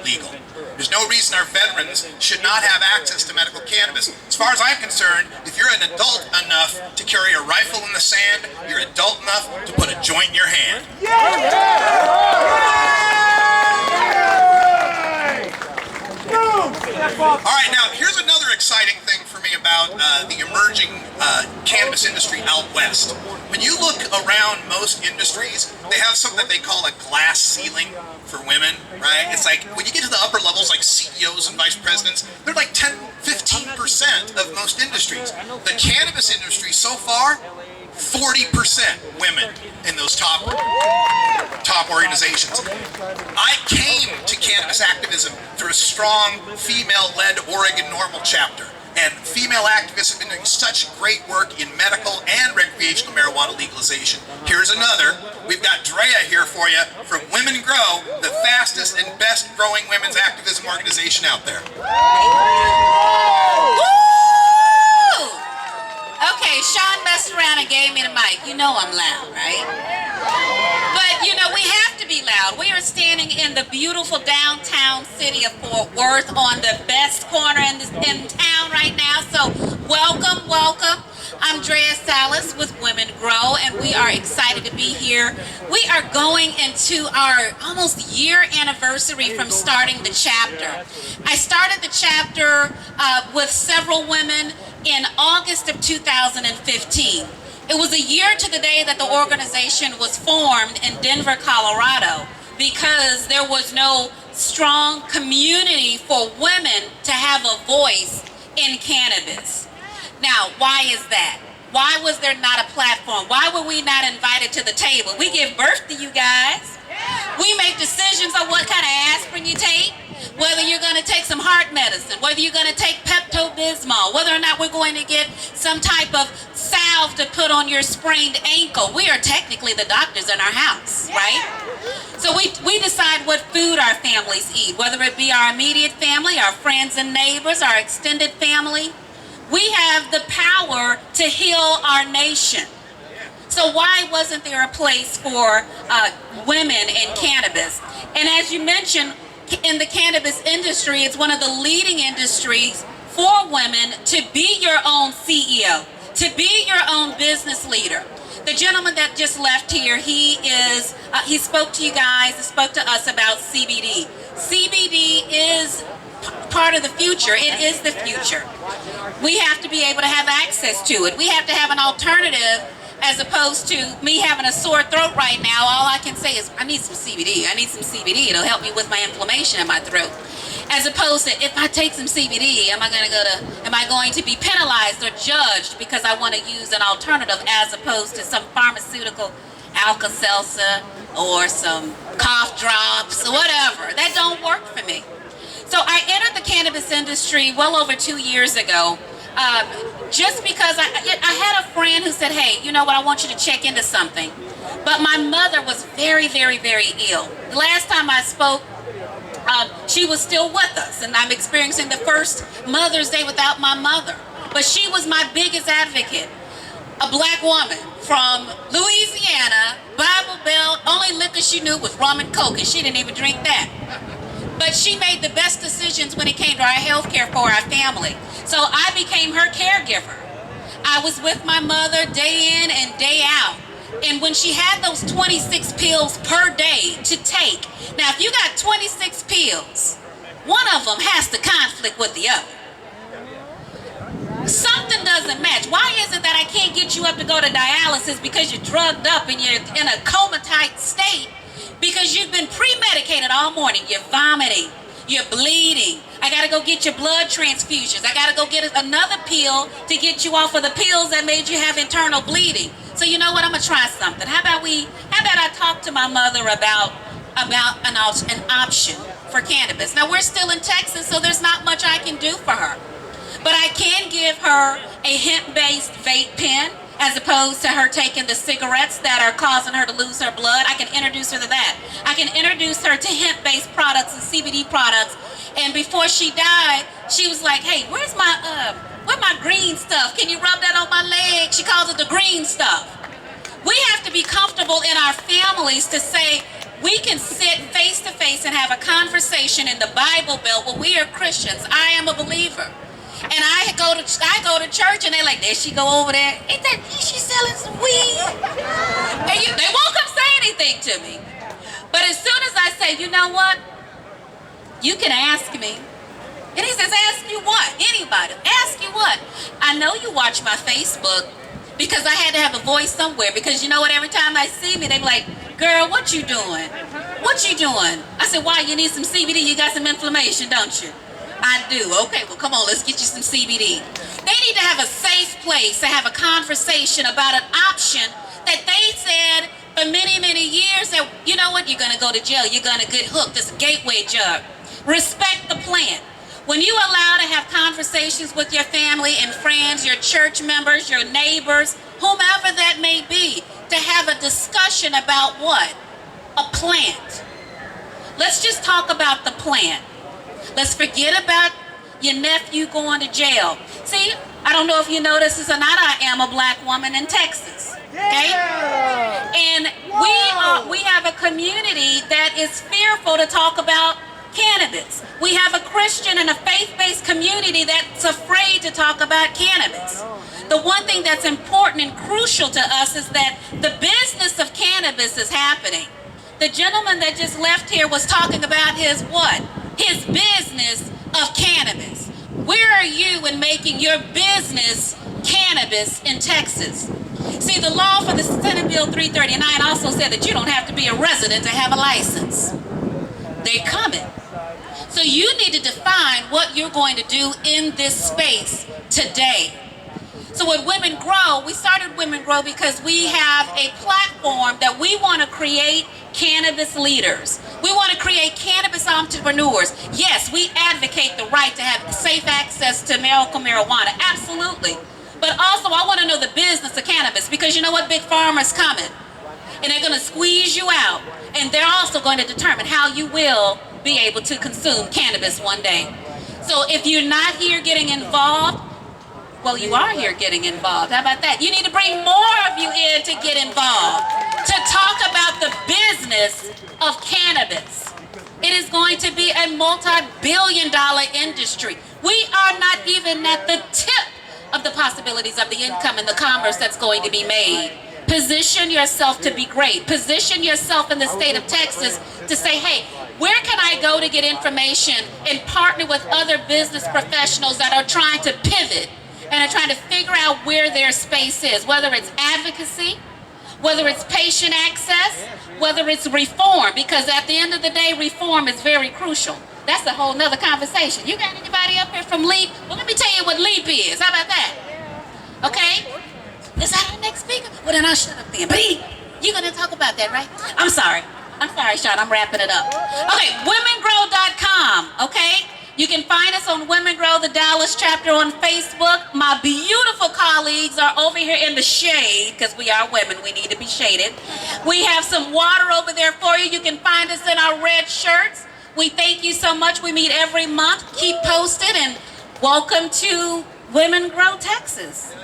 legal. There's no reason our veterans should not have access to medical cannabis. As far as I'm concerned, if you're an adult enough to carry a rifle in the sand, you're adult enough to put a joint in your hand. All right, now here's another exciting thing for me about the emerging cannabis industry out west. When you look around most industries, they have something that they call a glass ceiling for women, right? It's like when you get to the upper levels, like CEOs and vice presidents, they're like 10, 15% of most industries. The cannabis industry so far, 40% women in those top organizations. I came to cannabis activism through a strong female-led Oregon NORML chapter, and female activists have been doing such great work in medical and recreational marijuana legalization. Here's another. We've got Andrea here for you from Women Grow, the fastest and best growing women's activism organization out there. Okay, Sean messed around and gave me the mic. You know I'm loud, right? But, you know, we have to be loud. We are standing in the beautiful downtown city of Fort Worth on the best corner in town right now. So, welcome, welcome. I'm Andrea Sallis with Women Grow, and we are excited to be here. We are going into our almost year anniversary from starting the chapter. I started the chapter with several women in August of 2015. It was a year to the day that the organization was formed in Denver, Colorado, because there was no strong community for women to have a voice in cannabis. Now, why is that? Why was there not a platform? Why were we not invited to the table? We give birth to you guys. We make decisions on what kind of aspirin you take, whether you're going to take some heart medicine, whether you're going to take Pepto-Bismol, whether or not we're going to get some type of salve to put on your sprained ankle. We are technically the doctors in our house, right? So we decide what food our families eat, whether it be our immediate family, our friends and neighbors, our extended family. We have the power to heal our nation. So why wasn't there a place for women in cannabis? And as you mentioned, in the cannabis industry, it's one of the leading industries for women to be your own CEO, to be your own business leader. The gentleman that just left here, he spoke to you guys, he spoke to us about CBD. CBD is part of the future. It is the future. We have to be able to have access to it. We have to have an alternative, as opposed to me having a sore throat right now. All I can say is, I need some CBD. I need some CBD. It'll help me with my inflammation in my throat. As opposed to, if I take some CBD, am I going to be penalized or judged because I want to use an alternative as opposed to some pharmaceutical Alka-Seltzer or some cough drops or whatever? That don't work for me. So I entered the cannabis industry well over 2 years ago, just because I had a friend who said, hey, you know what, I want you to check into something. But my mother was very, very, very ill. The last time I spoke, she was still with us, and I'm experiencing the first Mother's Day without my mother. But she was my biggest advocate. A black woman from Louisiana, Bible Belt, only liquor she knew was rum and coke, and she didn't even drink that. But she made the best decisions when it came to our health care for our family. So I became her caregiver. I was with my mother day in and day out. And when she had those 26 pills per day to take, now if you got 26 pills, one of them has to conflict with the other. Something doesn't match. Why is it that I can't get you up to go to dialysis because you're drugged up and you're in a coma-type state? Because you've been pre-medicated all morning. You're vomiting. You're bleeding. I got to go get your blood transfusions. I got to go get another pill to get you off of the pills that made you have internal bleeding. So you know what? I'm going to try something. How about I talk to my mother about an option for cannabis? Now, we're still in Texas, so there's not much I can do for her. But I can give her a hemp-based vape pen, as opposed to her taking the cigarettes that are causing her to lose her blood. I can introduce her to that. I can introduce her to hemp-based products and CBD products. And before she died, she was like, hey, where's my green stuff? Can you rub that on my leg? She calls it the green stuff. We have to be comfortable in our families to say, We can sit face to face and have a conversation in the Bible Belt where we are Christians. I am a believer. And I go to church and they're like, there she go over there. Is she selling some weed? And they won't come say anything to me. But as soon as I say, you know what? You can ask me. And he says, ask you what? Anybody. Ask you what? I know you watch my Facebook because I had to have a voice somewhere. Because you know what? Every time I see me, they be like, girl, what you doing? What you doing? I said, why? You need some CBD? You got some inflammation, don't you? I do. Okay, well, come on, let's get you some CBD. They need to have a safe place to have a conversation about an option that they said for many, many years that, you know what, you're going to go to jail. You're going to get hooked. It's a gateway drug. Respect the plant. When you allow to have conversations with your family and friends, your church members, your neighbors, whomever that may be, to have a discussion about what? A plant. Let's just talk about the plant. Let's forget about your nephew going to jail. See, I don't know if you know this or not, I am a black woman in Texas. Okay? And we have a community that is fearful to talk about cannabis. We have a Christian and a faith-based community that's afraid to talk about cannabis. The one thing that's important and crucial to us is that the business of cannabis is happening. The gentleman that just left here was talking about his what? His business of cannabis. Where are you in making your business cannabis in Texas? See, the law for the Senate Bill 339 also said that you don't have to be a resident to have a license. They're coming. So you need to define what you're going to do in this space today. So with Women Grow, we started Women Grow because we have a platform that we want to create cannabis leaders. We want to create cannabis entrepreneurs. Yes, we advocate the right to have safe access to medical marijuana. Absolutely. But also I want to know the business of cannabis because you know what? Big Pharma's coming. And they're going to squeeze you out. And they're also going to determine how you will be able to consume cannabis one day. So if you're not here getting involved, well, you are here getting involved. How about that? You need to bring more of you in to get involved, to talk about the business of cannabis. It is going to be a multi-billion-dollar industry. We are not even at the tip of the possibilities of the income and the commerce that's going to be made. Position yourself to be great. Position yourself in the state of Texas to say, hey, where can I go to get information and partner with other business professionals that are trying to pivot and are trying to figure out where their space is, whether it's advocacy, whether it's patient access, whether it's reform, because at the end of the day, reform is very crucial. That's a whole nother conversation. You got anybody up here from LEAP? Well, let me tell you what LEAP is. How about that? Okay? Is that our next speaker? Well, then I'll shut up then. But you're going to talk about that, right? I'm sorry, Sean. I'm wrapping it up. Okay, womengrow.com, okay? You can find us on Women Grow, the Dallas chapter on Facebook. My beautiful colleagues are over here in the shade because we are women. We need to be shaded. We have some water over there for you. You can find us in our red shirts. We thank you so much. We meet every month. Keep posted and welcome to Women Grow Texas.